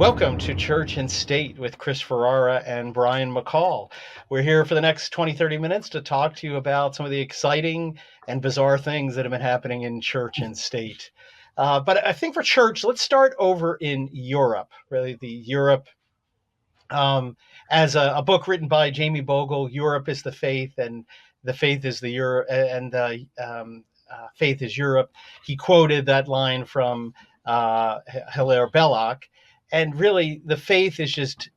Welcome to Church and State with Chris Ferrara and Brian McCall. We're here for the next 20-30 minutes to talk to you about some of the exciting and bizarre things that have been happening in church and state. But I think for church, let's start over in Europe, really the Europe as a book written by Jamie Bogle, Europe is the Faith, and the Faith is the Europe, and Faith is Europe. He quoted that line from Hilaire Belloc. And really, the faith is just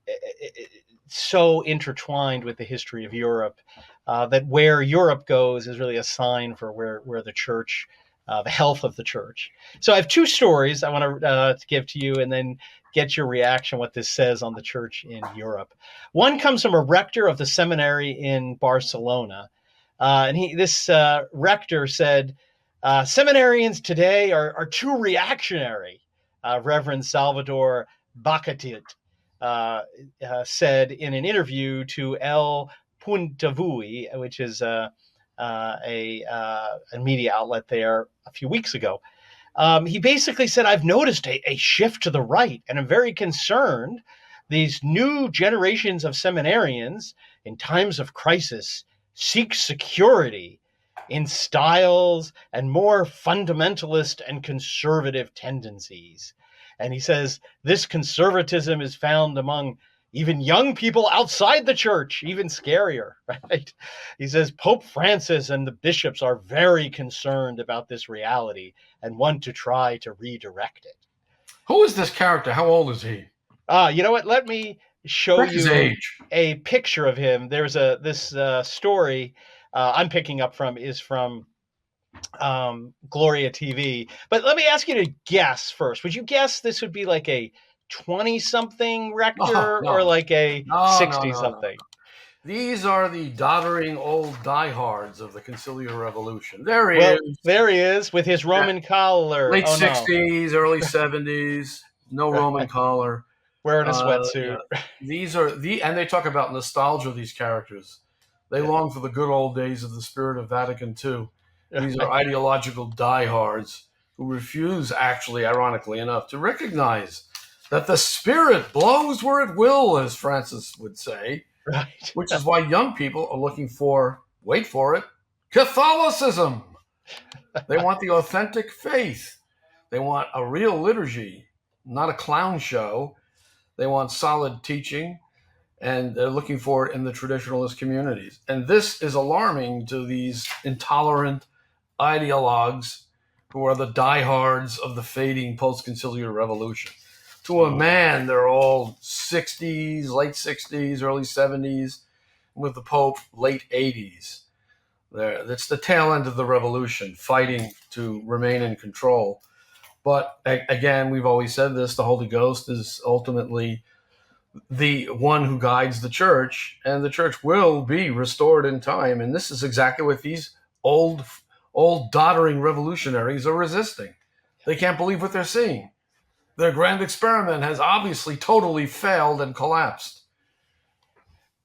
so intertwined with the history of Europe that where Europe goes is really a sign for where the church, the health of the church. So I have two stories I want to give to you and then get your reaction, what this says on the church in Europe. One comes from a rector of the seminary in Barcelona. This rector said, seminarians today are too reactionary. Reverend Salvador Bacatit said in an interview to El Puntavui, which is a media outlet there a few weeks ago. He basically said, I've noticed a shift to the right, and I'm very concerned. These new generations of seminarians in times of crisis seek security in styles and more fundamentalist and conservative tendencies. And he says this conservatism is found among even young people outside the church, even scarier, right? He says Pope Francis and the bishops are very concerned about this reality and want to try to redirect it. Who is this character? How old is he? You know what? Let me show What's his you age? a picture of him. There's this story I'm picking up from is from Gloria TV. But let me ask you to guess first. Would you guess this would be like a 20-something rector or like a 60-something? No. These are the doddering old diehards of the conciliar revolution. There he is. There he is with his Roman collar. Late 60s, early 70s, no Roman collar. Wearing a sweatsuit. Yeah. These are and they talk about nostalgia of these characters. They long for the good old days of the spirit of Vatican II. These are ideological diehards who refuse, actually, ironically enough, to recognize that the spirit blows where it will, as Francis would say, right. Which is why young people are looking for, wait for it, Catholicism. They want the authentic faith. They want a real liturgy, not a clown show. They want solid teaching. And they're looking for it in the traditionalist communities. And this is alarming to these intolerant ideologues who are the diehards of the fading post-conciliar revolution. To a man, they're all 60s, late 60s, early 70s, with the Pope, late 80s. That's the tail end of the revolution, fighting to remain in control. But again, we've always said this, the Holy Ghost is ultimately the one who guides the church, and the church will be restored in time. And this is exactly what these old doddering revolutionaries are resisting. They can't believe what they're seeing. Their grand experiment has obviously totally failed and collapsed.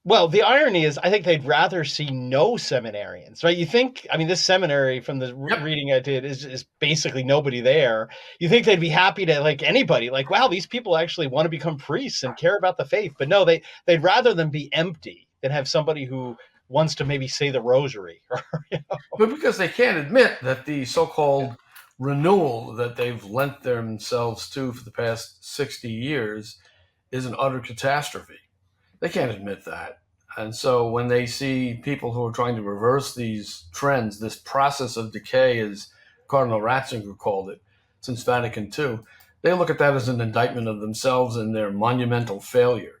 Well, the irony is, I think they'd rather see no seminarians, right? You think, I mean, this seminary from the reading I did is basically nobody there. You think they'd be happy to, like, anybody, like, wow, these people actually want to become priests and care about the faith. But no, they'd rather them be empty than have somebody who wants to maybe say the rosary. But because they can't admit that the so-called renewal that they've lent themselves to for the past 60 years is an utter catastrophe. They can't admit that. And so when they see people who are trying to reverse these trends, this process of decay, as Cardinal Ratzinger called it, since Vatican II, they look at that as an indictment of themselves and their monumental failure.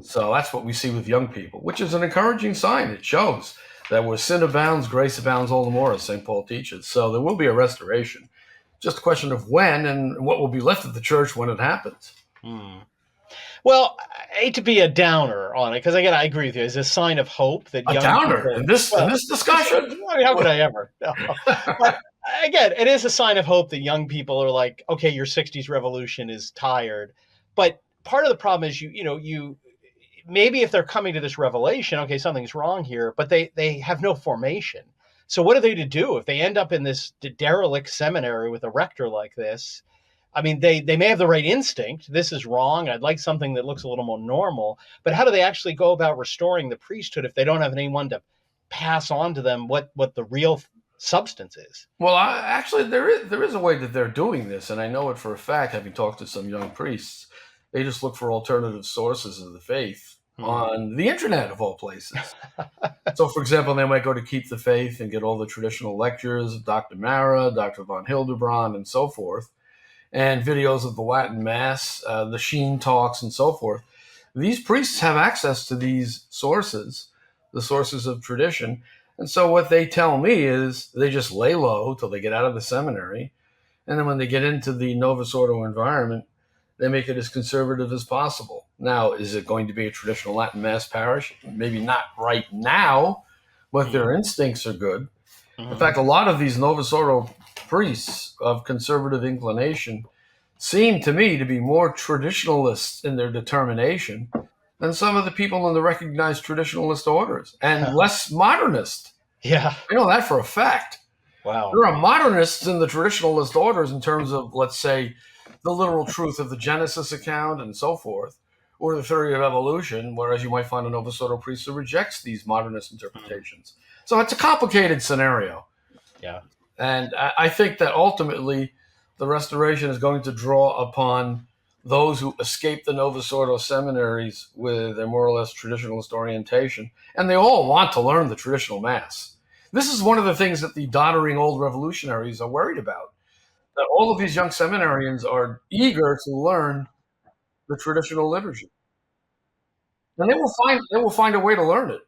So that's what we see with young people, which is an encouraging sign. It shows that where sin abounds, grace abounds all the more, as St. Paul teaches. So there will be a restoration. Just a question of when and what will be left of the church when it happens. Well, I hate to be a downer on it, because again, I agree with you. It's a sign of hope that young downer people, in this discussion. I mean, how could I ever? No. But again, it is a sign of hope that young people are like, okay, your '60s revolution is tired. But part of the problem is you maybe if they're coming to this revelation, okay, something's wrong here, but they have no formation. So what are they to do if they end up in this derelict seminary with a rector like this? I mean, they may have the right instinct. This is wrong. I'd like something that looks a little more normal. But how do they actually go about restoring the priesthood if they don't have anyone to pass on to them what the real substance is? Well, actually, there is a way that they're doing this, and I know it for a fact, having talked to some young priests. They just look for alternative sources of the faith on the internet, of all places. So, for example, they might go to Keep the Faith and get all the traditional lectures of Dr. Mara, Dr. von Hildebrand, and so forth, and videos of the Latin Mass, the Sheen talks, and so forth. These priests have access to these sources, the sources of tradition. And so what they tell me is they just lay low till they get out of the seminary. And then when they get into the Novus Ordo environment, they make it as conservative as possible. Now, is it going to be a traditional Latin Mass parish? Maybe not right now, but their instincts are good. In fact, a lot of these Novus Ordo priests of conservative inclination seem to me to be more traditionalists in their determination than some of the people in the recognized traditionalist orders, and less modernist. Yeah. I know that for a fact. Wow. There are modernists in the traditionalist orders in terms of, let's say, the literal truth of the Genesis account and so forth, or the theory of evolution, whereas you might find a Novus Ordo priest who rejects these modernist interpretations. So it's a complicated scenario. Yeah. And I think that ultimately the restoration is going to draw upon those who escape the Novus Ordo seminaries with a more or less traditionalist orientation, and they all want to learn the traditional Mass. This is one of the things that the doddering old revolutionaries are worried about, that all of these young seminarians are eager to learn the traditional liturgy. And they will find a way to learn it.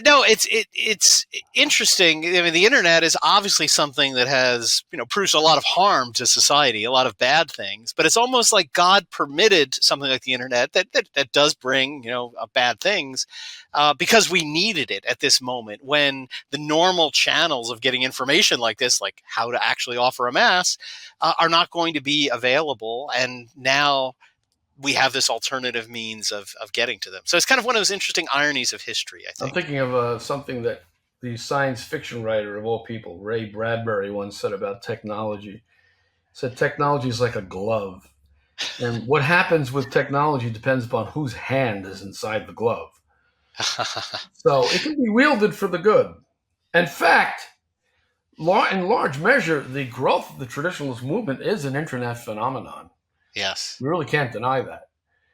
No, it's interesting. I mean, the internet is obviously something that has produced a lot of harm to society, a lot of bad things. But it's almost like God permitted something like the internet that does bring bad things because we needed it at this moment when the normal channels of getting information like this, like how to actually offer a Mass, are not going to be available. And now we have this alternative means of getting to them. So it's kind of one of those interesting ironies of history, I think. I'm thinking of something that the science fiction writer of all people, Ray Bradbury, once said about technology. He said technology is like a glove. And what happens with technology depends upon whose hand is inside the glove. So it can be wielded for the good. In fact, in large measure, the growth of the traditionalist movement is an internet phenomenon. Yes. We really can't deny that.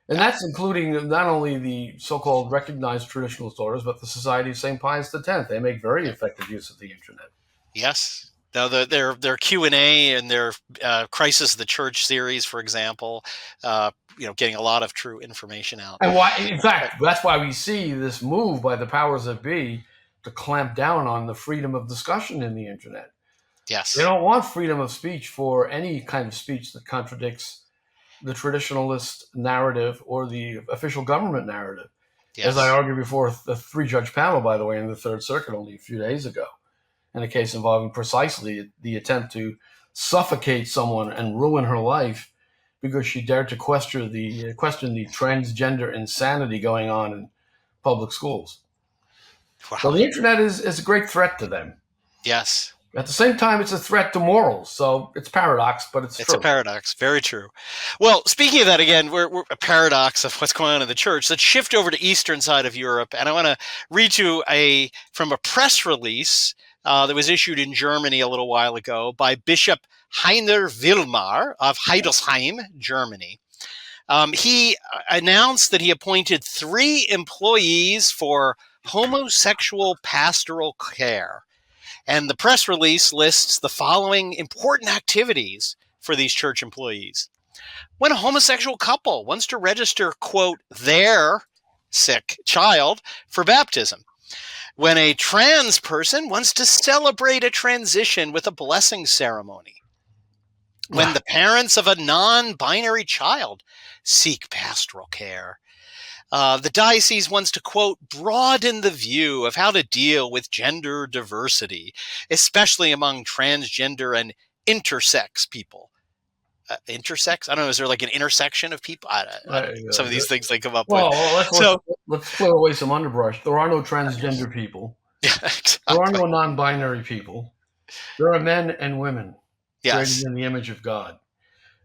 And that's including not only the so-called recognized traditionalist orders, but the Society of St. Pius X. They make very effective use of the internet. Yes. Now, their Q&A and their Crisis of the Church series, for example, getting a lot of true information out. And in fact, that's why we see this move by the powers that be to clamp down on the freedom of discussion in the internet. Yes. They don't want freedom of speech for any kind of speech that contradicts the traditionalist narrative or the official government narrative. Yes. As I argued before the three-judge panel, by the way, in the Third Circuit only a few days ago, in a case involving precisely the attempt to suffocate someone and ruin her life because she dared to question the transgender insanity going on in public schools. Wow. So the internet is a great threat to them. Yes. At the same time, it's a threat to morals. So it's paradox, but it's true. It's a paradox. Very true. Well, speaking of that, again, we're a paradox of what's going on in the church. Let's shift over to eastern side of Europe. And I want to read you from a press release that was issued in Germany a little while ago by Bishop Heiner Wilmar of Heidelsheim, Germany. He announced that he appointed 3 employees for homosexual pastoral care. And the press release lists the following important activities for these church employees. When a homosexual couple wants to register, quote, their sick child for baptism. When a trans person wants to celebrate a transition with a blessing ceremony. When the parents of a non-binary child seek pastoral care. The diocese wants to, quote, broaden the view of how to deal with gender diversity, especially among transgender and intersex people. Intersex? I don't know. Is there like an intersection of people? Some of these things they come up with. Let's clear away some underbrush. There are no transgender people. Yeah, exactly. There are no non-binary people. There are men and women created in the image of God.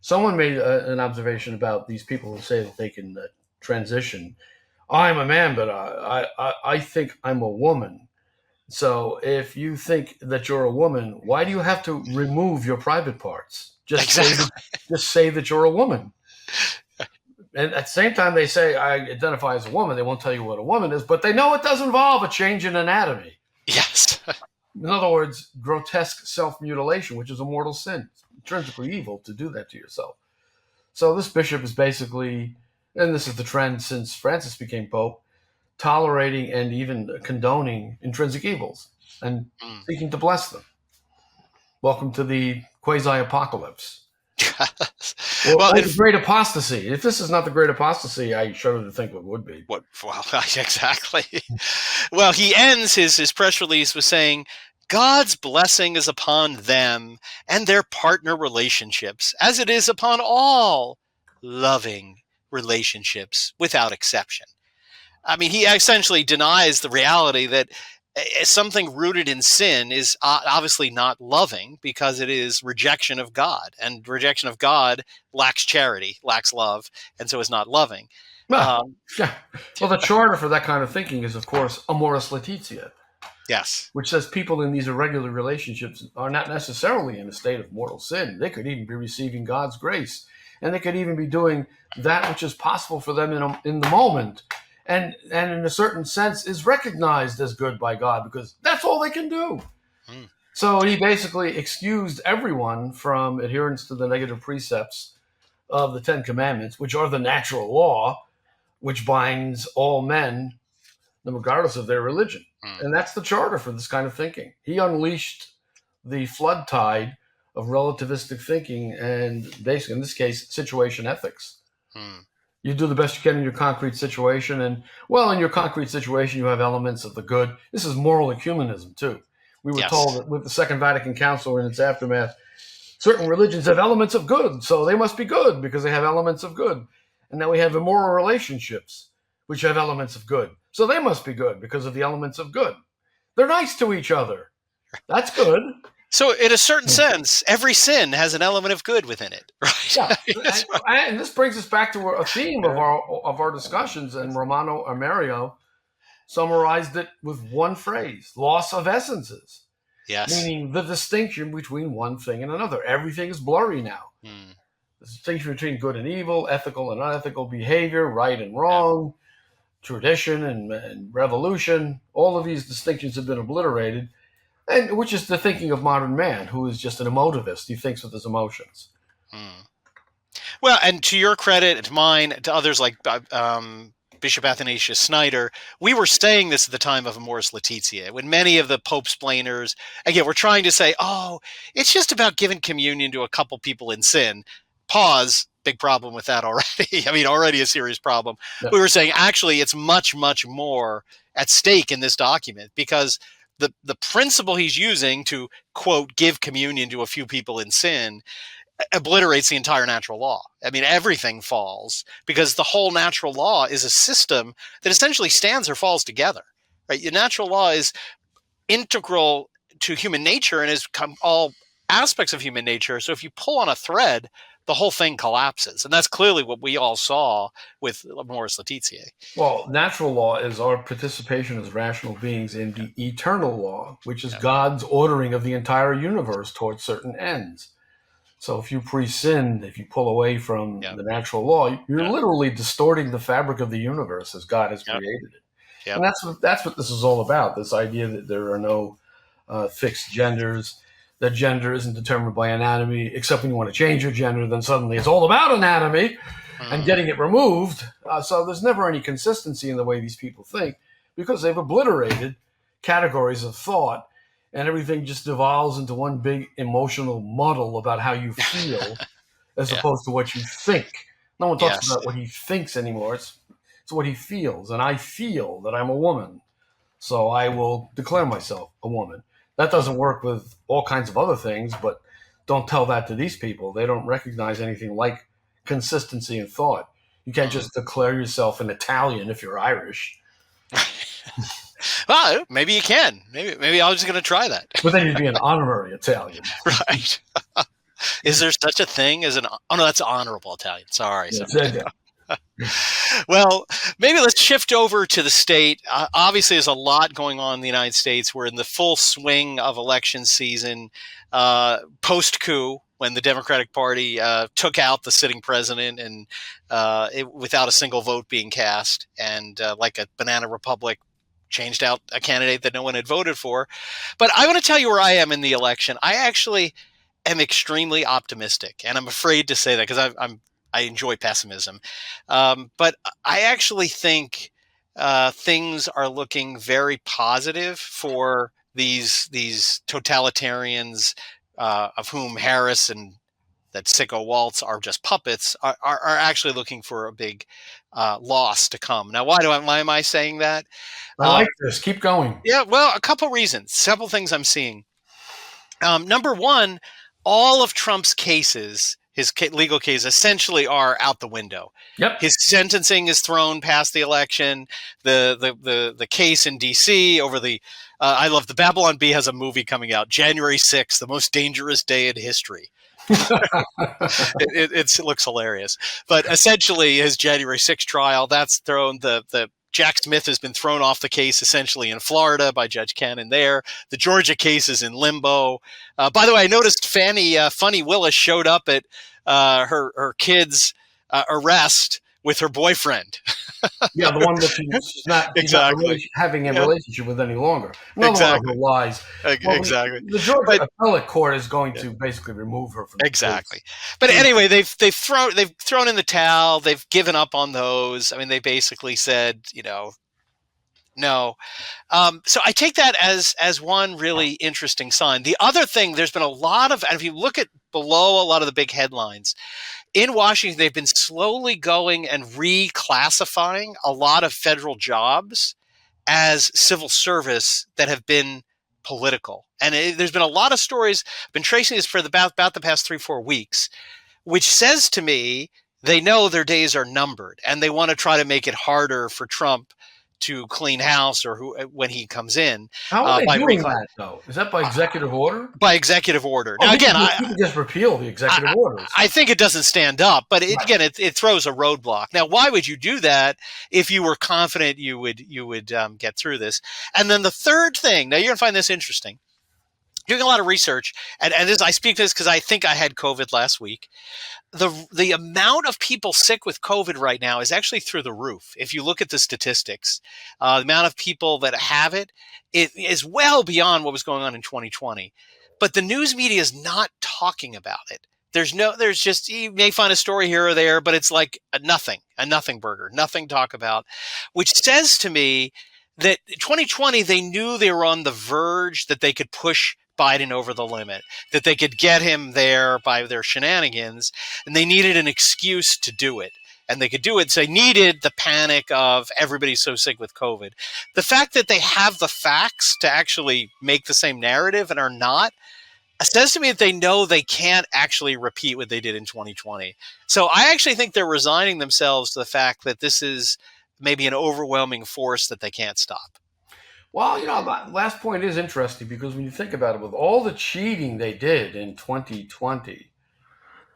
Someone made an observation about these people who say that they can transition. I'm a man, but I think I'm a woman. So if you think that you're a woman, why do you have to remove your private parts? Exactly. Just say that you're a woman. And at the same time, they say, I identify as a woman. They won't tell you what a woman is, but they know it does involve a change in anatomy. Yes. In other words, grotesque self-mutilation, which is a mortal sin. It's intrinsically evil to do that to yourself. So this bishop is basically, and this is the trend since Francis became Pope, tolerating and even condoning intrinsic evils and seeking to bless them. Welcome to the quasi-apocalypse. Well, the great apostasy. If this is not the great apostasy, I shudder to think what would be. Well, exactly. Well, he ends his press release with saying, God's blessing is upon them and their partner relationships, as it is upon all loving relationships without exception. I mean, he essentially denies the reality that something rooted in sin is obviously not loving because it is rejection of God, and rejection of God lacks charity, lacks love, and so is not loving. Well, the charter for that kind of thinking is, of course, Amoris Laetitia. Yes. Which says people in these irregular relationships are not necessarily in a state of mortal sin. They could even be receiving God's grace, and they could even be doing that which is possible for them in the moment. And in a certain sense is recognized as good by God because that's all they can do. So he basically excused everyone from adherence to the negative precepts of the Ten Commandments, which are the natural law, which binds all men, regardless of their religion. And that's the charter for this kind of thinking. He unleashed the flood tide of relativistic thinking and basically, in this case, situation ethics. You do the best you can in your concrete situation. And, well, in your concrete situation, you have elements of the good. This is moral ecumenism, too. We were told that with the Second Vatican Council and its aftermath, certain religions have elements of good, so they must be good because they have elements of good. And now we have immoral relationships, which have elements of good. So they must be good because of the elements of good. They're nice to each other. That's good. So in a certain sense, every sin has an element of good within it, right? Yeah. And this brings us back to a theme of our discussions, and Romano Amerio summarized it with one phrase: loss of essences. Yes. Meaning the distinction between one thing and another. Everything is blurry now. The distinction between good and evil, ethical and unethical behavior, right and wrong, tradition and revolution, all of these distinctions have been obliterated. And which is the thinking of modern man, who is just an emotivist. He thinks with his emotions. Well, and to your credit, to mine, to others like Bishop Athanasius Snyder, we were saying this at the time of Amoris Laetitia, when many of the Pope-splainers, again, were trying to say, oh, it's just about giving communion to a couple people in sin. Pause. Big problem with that already. I mean, already a serious problem. Yeah. We were saying, actually, it's much, much more at stake in this document because the principle he's using to, quote, give communion to a few people in sin obliterates the entire natural law. I mean, everything falls because the whole natural law is a system that essentially stands or falls together, right? The natural law is integral to human nature and is all aspects of human nature. So if you pull on a thread, the whole thing collapses. And that's clearly what we all saw with Amoris Laetitia. Well, natural law is our participation as rational beings in the eternal law, which is God's ordering of the entire universe towards certain ends. So if you pre-sin, if you pull away from the natural law, you're literally distorting the fabric of the universe as God has created it. And that's what this is all about, this idea that there are no fixed genders, that gender isn't determined by anatomy, except when you want to change your gender, then suddenly it's all about anatomy and getting it removed. So there's never any consistency in the way these people think because they've obliterated categories of thought and everything just devolves into one big emotional muddle about how you feel as opposed to what you think. No one talks about what he thinks anymore. It's what he feels. And I feel that I'm a woman, so I will declare myself a woman. That doesn't work with all kinds of other things, but don't tell that to these people. They don't recognize anything like consistency in thought. You can't just declare yourself an Italian if you're Irish. Well, maybe you can. Maybe I'm just going to try that. But then you'd be an honorary Italian. Right. Is there such a thing as an? Oh no, that's honorable Italian. Sorry. Yeah. Well, maybe let's shift over to the state. Obviously, there's a lot going on in the United States. We're in the full swing of election season, post-coup, when the Democratic Party took out the sitting president and without a single vote being cast, and like a banana republic, changed out a candidate that no one had voted for. But I want to tell you where I am in the election. I actually am extremely optimistic, and I'm afraid to say that because I enjoy pessimism. But I actually think things are looking very positive for these totalitarians, of whom Harris and that sicko Waltz are just puppets, are actually looking for a big loss to come. Now, why am I saying that? I like this. Keep going. Yeah, well, a couple reasons, several things I'm seeing. Number one, all of Trump's cases, his legal cases, essentially are out the window. Yep. His sentencing is thrown past the election. The case in D.C. over the I love the Babylon Bee has a movie coming out, January 6th, the most dangerous day in history. It looks hilarious. But essentially, his January 6th trial, that's thrown. The Jack Smith has been thrown off the case essentially in Florida by Judge Cannon there. The Georgia case is in limbo. By the way, I noticed Funny Willis showed up at her kid's arrest with her boyfriend. Yeah, the one that she's not really having a relationship with any longer. Another one of her lies. Exactly. The Georgia appellate court is going to basically remove her from the case. But anyway, they've thrown in the towel. They've given up on those. I mean, they basically said, no. So I take that as one really interesting sign. The other thing, there's been a lot of, and if you look at below a lot of the big headlines, in Washington, they've been slowly going and reclassifying a lot of federal jobs as civil service that have been political. And there's been a lot of stories. I've been tracing this for about the past 3-4 weeks, which says to me they know their days are numbered and they want to try to make it harder for Trump to clean house or when he comes in. How are they doing that, though? Is that by executive order? By executive order. Now, again, you can just repeal the executive orders. I think it doesn't stand up, but it throws a roadblock. Now, why would you do that if you were confident you would get through this? And then the third thing, now you're going to find this interesting. Doing a lot of research, and this, I speak to this because I think I had COVID last week. The amount of people sick with COVID right now is actually through the roof. If you look at the statistics, the amount of people that have it is well beyond what was going on in 2020. But the news media is not talking about it. There's just, you may find a story here or there, but it's like a nothing burger, nothing to talk about, which says to me that 2020, they knew they were on the verge that they could push Biden over the limit, that they could get him there by their shenanigans, and they needed an excuse to do it. And they could do it. So they needed the panic of everybody's so sick with COVID. The fact that they have the facts to actually make the same narrative and are not, says to me that they know they can't actually repeat what they did in 2020. So I actually think they're resigning themselves to the fact that this is maybe an overwhelming force that they can't stop. Well, that last point is interesting because when you think about it, with all the cheating they did in 2020,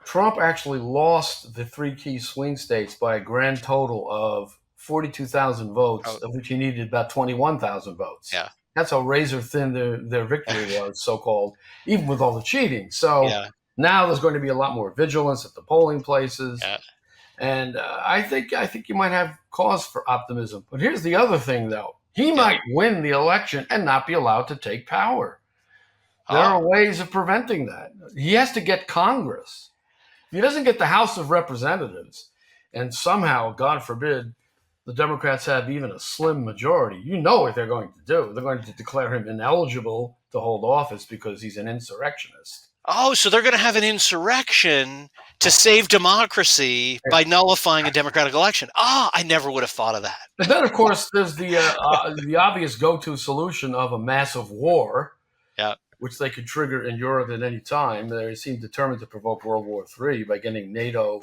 Trump actually lost the 3 key swing states by a grand total of 42,000 votes, of which he needed about 21,000 votes. Yeah. That's how razor thin their victory was, so-called, even with all the cheating. So now there's going to be a lot more vigilance at the polling places. Yeah. And I think you might have cause for optimism. But here's the other thing, though. He might win the election and not be allowed to take power. There are ways of preventing that. He has to get Congress. If he doesn't get the House of Representatives, and somehow, God forbid, the Democrats have even a slim majority, you know what they're going to do. They're going to declare him ineligible to hold office because he's an insurrectionist. Oh, so they're going to have an insurrection to save democracy by nullifying a democratic election. I never would have thought of that. And then, of course, there's the obvious go-to solution of a massive war, which they could trigger in Europe at any time. They seem determined to provoke World War III by getting NATO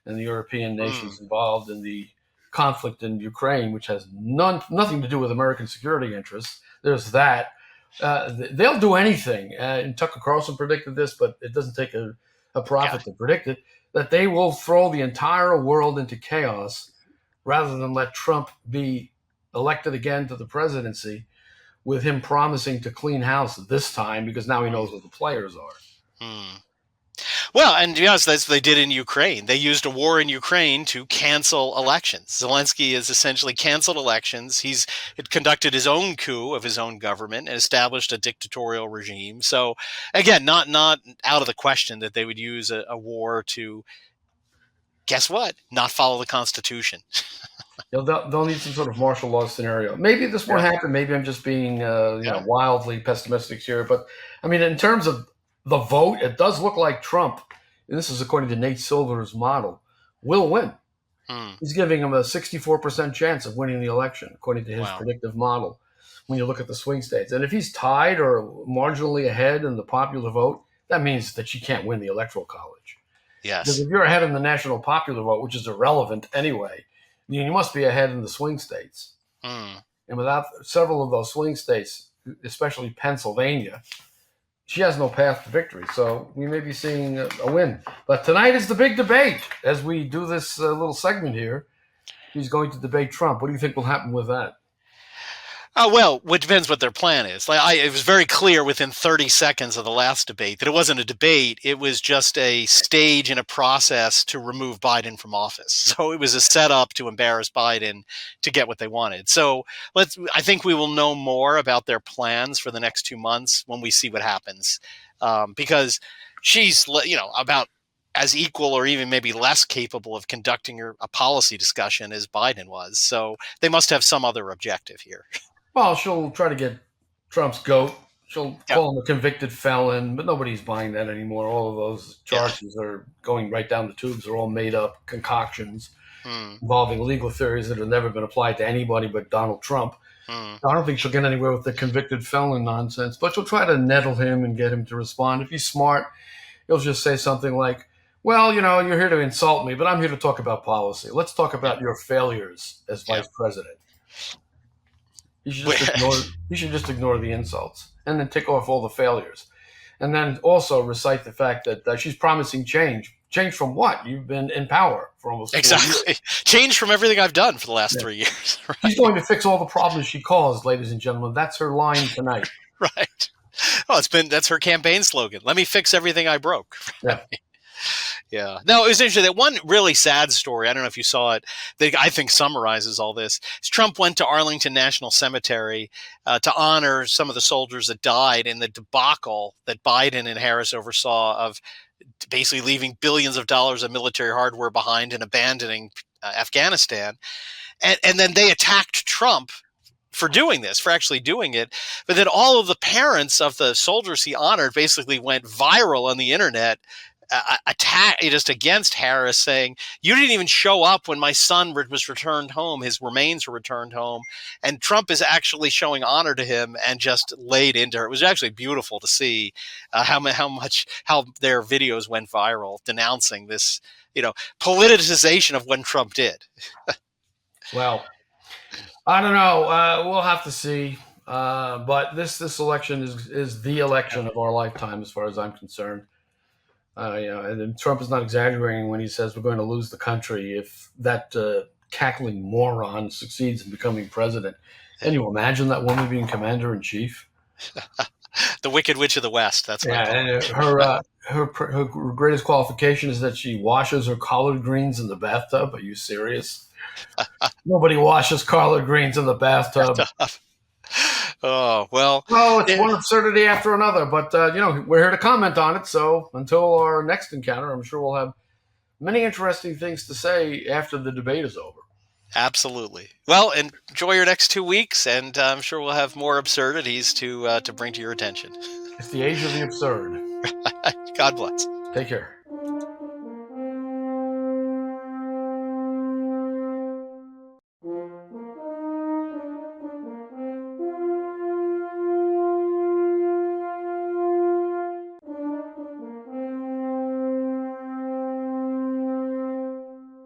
and the European nations involved in the conflict in Ukraine, which has nothing to do with American security interests. There's that. They'll do anything. And Tucker Carlson predicted this, but it doesn't take a a prophet that predicted that they will throw the entire world into chaos rather than let Trump be elected again to the presidency, with him promising to clean house this time because now he knows what the players are. Well, and to be honest, that's what they did in Ukraine. They used a war in Ukraine to cancel elections. Zelensky has essentially canceled elections. He's conducted his own coup of his own government and established a dictatorial regime. So, again, not out of the question that they would use a war to, guess what, not follow the Constitution. They'll need some sort of martial law scenario. Maybe this won't happen. Maybe I'm just being wildly pessimistic here. But, I mean, in terms of the vote, it does look like Trump, and this is according to Nate Silver's model, will win. He's giving him a 64% chance of winning the election, according to his predictive model, when you look at the swing states. And if he's tied or marginally ahead in the popular vote, that means that you can't win the Electoral College. Yes. Because if you're ahead in the national popular vote, which is irrelevant anyway, you must be ahead in the swing states. And without several of those swing states, especially Pennsylvania, she has no path to victory. So we may be seeing a win. But tonight is the big debate. As we do this little segment here, he's going to debate Trump. What do you think will happen with that? Well, it depends what their plan is. It was very clear within 30 seconds of the last debate that it wasn't a debate. It was just a stage in a process to remove Biden from office. So it was a setup to embarrass Biden to get what they wanted. So I think we will know more about their plans for the next 2 months when we see what happens, because she's, about as equal or even maybe less capable of conducting a policy discussion as Biden was. So they must have some other objective here. Well, she'll try to get Trump's goat. She'll call him a convicted felon, but nobody's buying that anymore. All of those charges are going right down the tubes. They're all made up concoctions involving legal theories that have never been applied to anybody but Donald Trump. I don't think she'll get anywhere with the convicted felon nonsense, but she'll try to nettle him and get him to respond. If he's smart, he'll just say something like, well, you're here to insult me, but I'm here to talk about policy. Let's talk about your failures as vice president. You should just ignore the insults and then tick off all the failures. And then also recite the fact that she's promising change. Change from what? You've been in power for almost 4 years. Change from everything I've done for the last 3 years. Right? She's going to fix all the problems she caused, ladies and gentlemen. That's her line tonight. Right. Oh, that's her campaign slogan. Let me fix everything I broke. Right? Yeah. Yeah. No, it was interesting. That one really sad story, I don't know if you saw it, that I think summarizes all this. Trump went to Arlington National Cemetery to honor some of the soldiers that died in the debacle that Biden and Harris oversaw of basically leaving billions of dollars of military hardware behind and abandoning Afghanistan. And then they attacked Trump for doing this, for actually doing it. But then all of the parents of the soldiers he honored basically went viral on the internet, attack just against Harris, saying, you didn't even show up when my son was returned home, his remains were returned home. And Trump is actually showing honor to him and just laid into her. It was actually beautiful to see how their videos went viral denouncing this, politicization of what Trump did. Well, I don't know. We'll have to see. But this election is the election of our lifetime, as far as I'm concerned. And Trump is not exaggerating when he says we're going to lose the country if that cackling moron succeeds in becoming president. Can you imagine that woman being commander in chief? The Wicked Witch of the West. That's what I call it. Her greatest qualification is that she washes her collard greens in the bathtub. Are you serious? Nobody washes collard greens in the bathtub. Oh, well. Oh, it's one absurdity after another. But, we're here to comment on it. So until our next encounter, I'm sure we'll have many interesting things to say after the debate is over. Absolutely. Well, enjoy your next 2 weeks, and I'm sure we'll have more absurdities to bring to your attention. It's the age of the absurd. God bless. Take care.